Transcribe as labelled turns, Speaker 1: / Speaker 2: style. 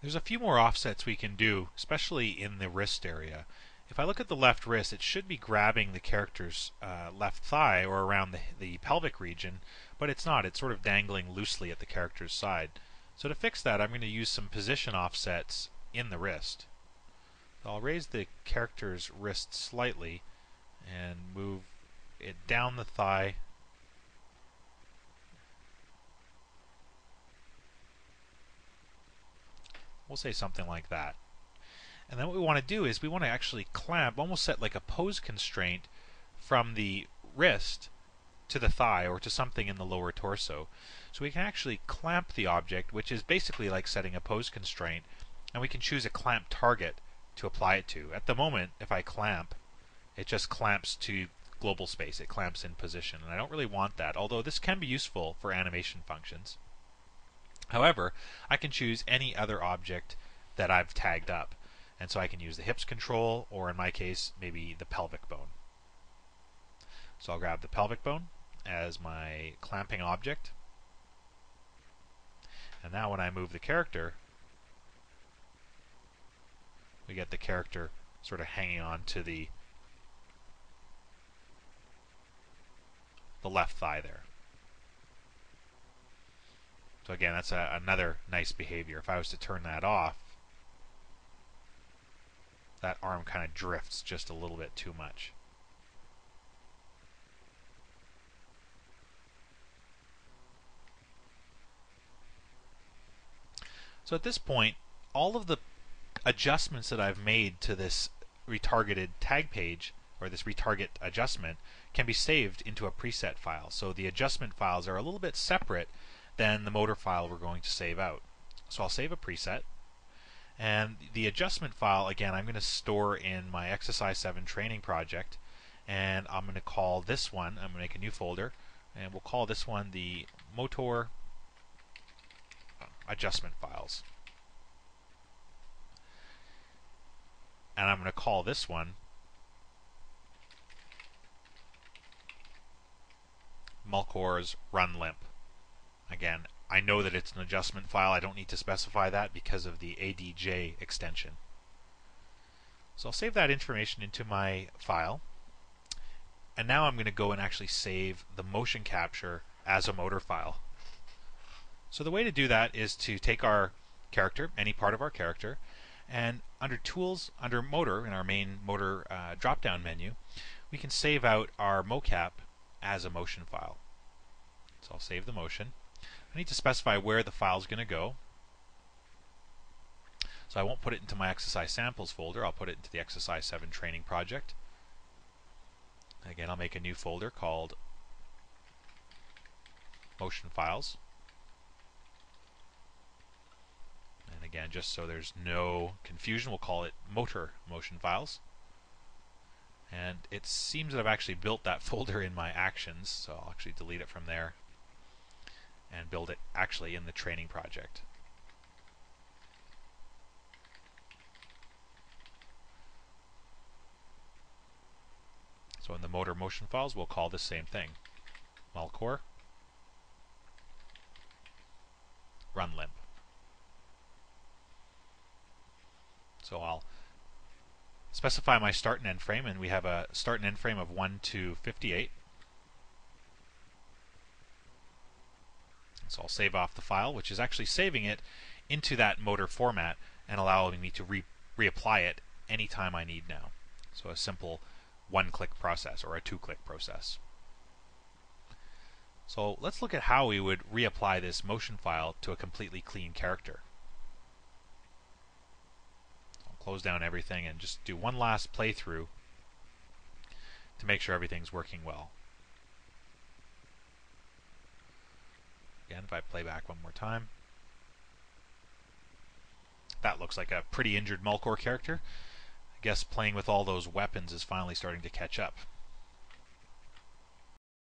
Speaker 1: There's a few more offsets we can do, especially in the wrist area. If I look at the left wrist, it should be grabbing the character's left thigh or around the pelvic region, but it's not. It's sort of dangling loosely at the character's side. So to fix that, I'm going to use some position offsets in the wrist. So I'll raise the character's wrist slightly and move it down the thigh. We'll say something like that. And then what we want to do is we want to actually clamp, almost set like a pose constraint from the wrist to the thigh or to something in the lower torso. So we can actually clamp the object, which is basically like setting a pose constraint, and we can choose a clamp target to apply it to. At the moment, if I clamp, it just clamps to global space. It clamps in position, and I don't really want that, although this can be useful for animation functions. However, I can choose any other object that I've tagged up. And so I can use the hips control, or in my case, maybe the pelvic bone. So I'll grab the pelvic bone as my clamping object. And now when I move the character, we get the character sort of hanging on to the left thigh there. So again, that's another nice behavior. If I was to turn that off, that arm kind of drifts just a little bit too much. So at this point, all of the adjustments that I've made to this retargeted tag page, or this retarget adjustment, can be saved into a preset file. So the adjustment files are a little bit separate than the motor file we're going to save out. So I'll save a preset. And the adjustment file, again, I'm going to store in my exercise 7 training project. And I'm going to call this one, I'm going to make a new folder, and we'll call this one the motor adjustment files. And I'm going to call this one Malcor's Run Limp. Again, I know that it's an adjustment file. I don't need to specify that because of the ADJ extension. So I'll save that information into my file. And now I'm going to go and actually save the motion capture as a motor file. So the way to do that is to take our character, any part of our character, and under Tools, under Motor, in our main Motor drop-down menu, we can save out our mocap as a motion file. So I'll save the motion. I need to specify where the file is going to go. So I won't put it into my exercise samples folder. I'll put it into the exercise 7 training project. Again, I'll make a new folder called motion files. And again, just so there's no confusion, we'll call it motor motion files. And it seems that I've actually built that folder in my actions, so I'll actually delete it from there and build it actually in the training project. So in the motor motion files, we'll call this same thing, Malcor Run Limp. So I'll specify my start and end frame, and we have a start and end frame of 1 to 58. So I'll save off the file, which is actually saving it into that motor format and allowing me to reapply it anytime I need now. So a simple one-click process or a two-click process. So let's look at how we would reapply this motion file to a completely clean character. I'll close down everything and just do one last playthrough to make sure everything's working well. Again, if I play back one more time, that looks like a pretty injured Malcor character. I guess playing with all those weapons is finally starting to catch up.